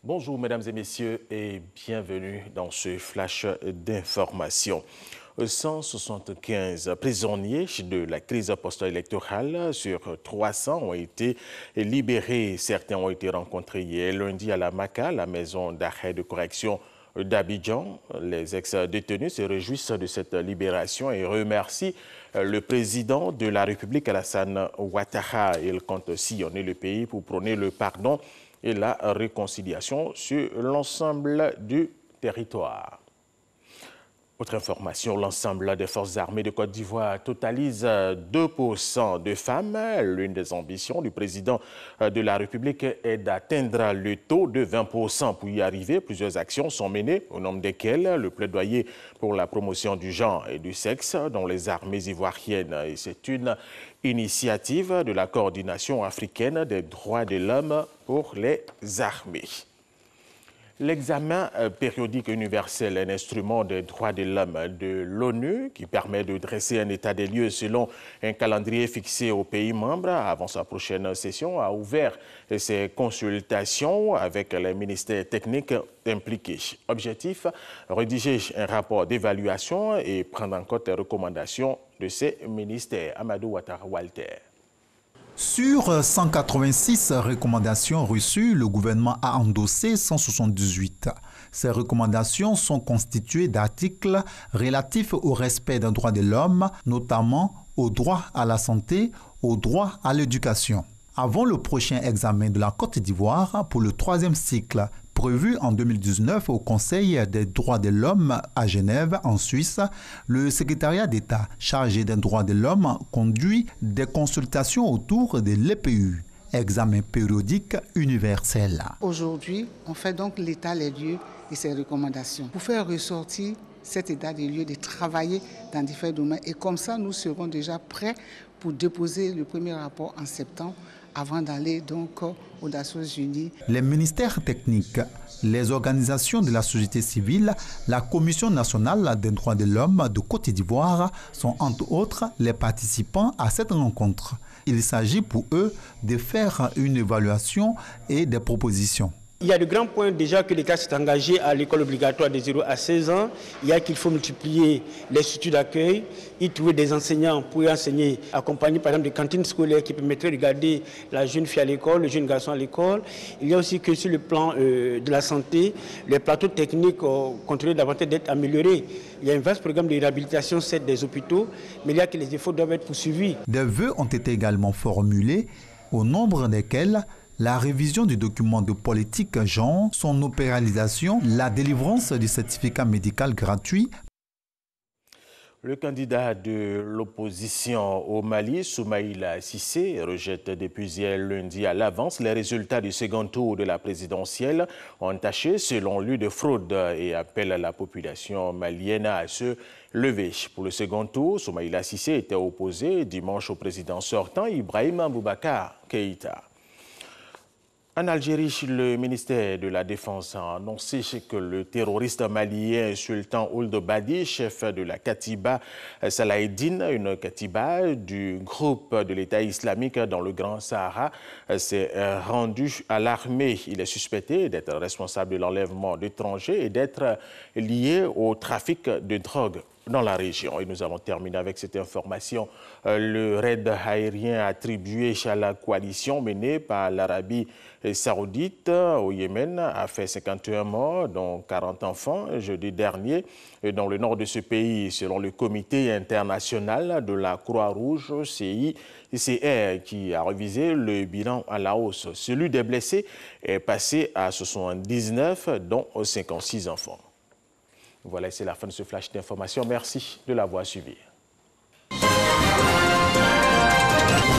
Bonjour mesdames et messieurs et bienvenue dans ce flash d'information. 175 prisonniers de la crise post-électorale sur 300 ont été libérés. Certains ont été rencontrés hier lundi à la MACA, la maison d'arrêt de correction d'Abidjan. Les ex-détenus se réjouissent de cette libération et remercient le président de la République, Alassane Ouattara. Il compte sillonner le pays pour prôner le pardon et la réconciliation sur l'ensemble du territoire. Autre information, l'ensemble des forces armées de Côte d'Ivoire totalise 2% de femmes. L'une des ambitions du président de la République est d'atteindre le taux de 20%. Pour y arriver, plusieurs actions sont menées, au nombre desquelles le plaidoyer pour la promotion du genre et du sexe dans les armées ivoiriennes. Et c'est une initiative de la coordination africaine des droits de l'homme pour les armées. L'examen périodique universel, un instrument des droits de l'homme de l'ONU qui permet de dresser un état des lieux selon un calendrier fixé aux pays membres avant sa prochaine session, a ouvert ses consultations avec les ministères techniques impliqués. Objectif, rédiger un rapport d'évaluation et prendre en compte les recommandations de ces ministères. Amadou Ouattara-Walter. Sur 186 recommandations reçues, le gouvernement a endossé 178. Ces recommandations sont constituées d'articles relatifs au respect des droits de l'homme, notamment au droit à la santé, au droit à l'éducation. Avant le prochain examen de la Côte d'Ivoire pour le 3e cycle, prévu en 2019 au Conseil des droits de l'homme à Genève, en Suisse, le secrétariat d'État chargé des droits de l'homme conduit des consultations autour de l'EPU, examen périodique universel. Aujourd'hui, on fait donc l'état des lieux et ses recommandations pour faire ressortir cet état des lieux, de travailler dans différents domaines. Et comme ça, nous serons déjà prêts pour déposer le premier rapport en septembre avant d'aller donc aux Nations Unies. Les ministères techniques, les organisations de la société civile, la Commission nationale des droits de l'homme de Côte d'Ivoire sont entre autres les participants à cette rencontre. Il s'agit pour eux de faire une évaluation et des propositions. Il y a de grands points déjà que l'État s'est engagé à l'école obligatoire de 0 à 16 ans. Il y a qu'il faut multiplier les structures d'accueil, y trouver des enseignants pour y enseigner, accompagner par exemple des cantines scolaires qui permettraient de garder la jeune fille à l'école, le jeune garçon à l'école. Il y a aussi que sur le plan de la santé, les plateaux techniques continuent davantage d'être améliorés. Il y a un vaste programme de réhabilitation certes des hôpitaux, mais il y a que les efforts doivent être poursuivis. Des vœux ont été également formulés, au nombre desquels la révision du document de politique genre, son opéralisation, la délivrance du certificat médical gratuit. Le candidat de l'opposition au Mali, Soumaïla Cissé, rejette depuis hier lundi à l'avance les résultats du second tour de la présidentielle entachés selon lui de fraude et appelle la population malienne à se lever. Pour le second tour, Soumaïla Cissé était opposé dimanche au président sortant Ibrahima Boubacar Keïta. En Algérie, le ministère de la Défense a annoncé que le terroriste malien Sultan Ould Badi, chef de la Katiba Salahedine, une Katiba du groupe de l'État islamique dans le Grand Sahara, s'est rendu à l'armée. Il est suspecté d'être responsable de l'enlèvement d'étrangers et d'être lié au trafic de drogue dans la région. Et nous allons terminer avec cette information. Le raid aérien attribué à la coalition menée par l'Arabie saoudite au Yémen a fait 51 morts, dont 40 enfants, jeudi dernier, dans le nord de ce pays, selon le comité international de la Croix-Rouge CICR, qui a révisé le bilan à la hausse. Celui des blessés est passé à 79, dont 56 enfants. Voilà, c'est la fin de ce flash d'information. Merci de l'avoir suivi.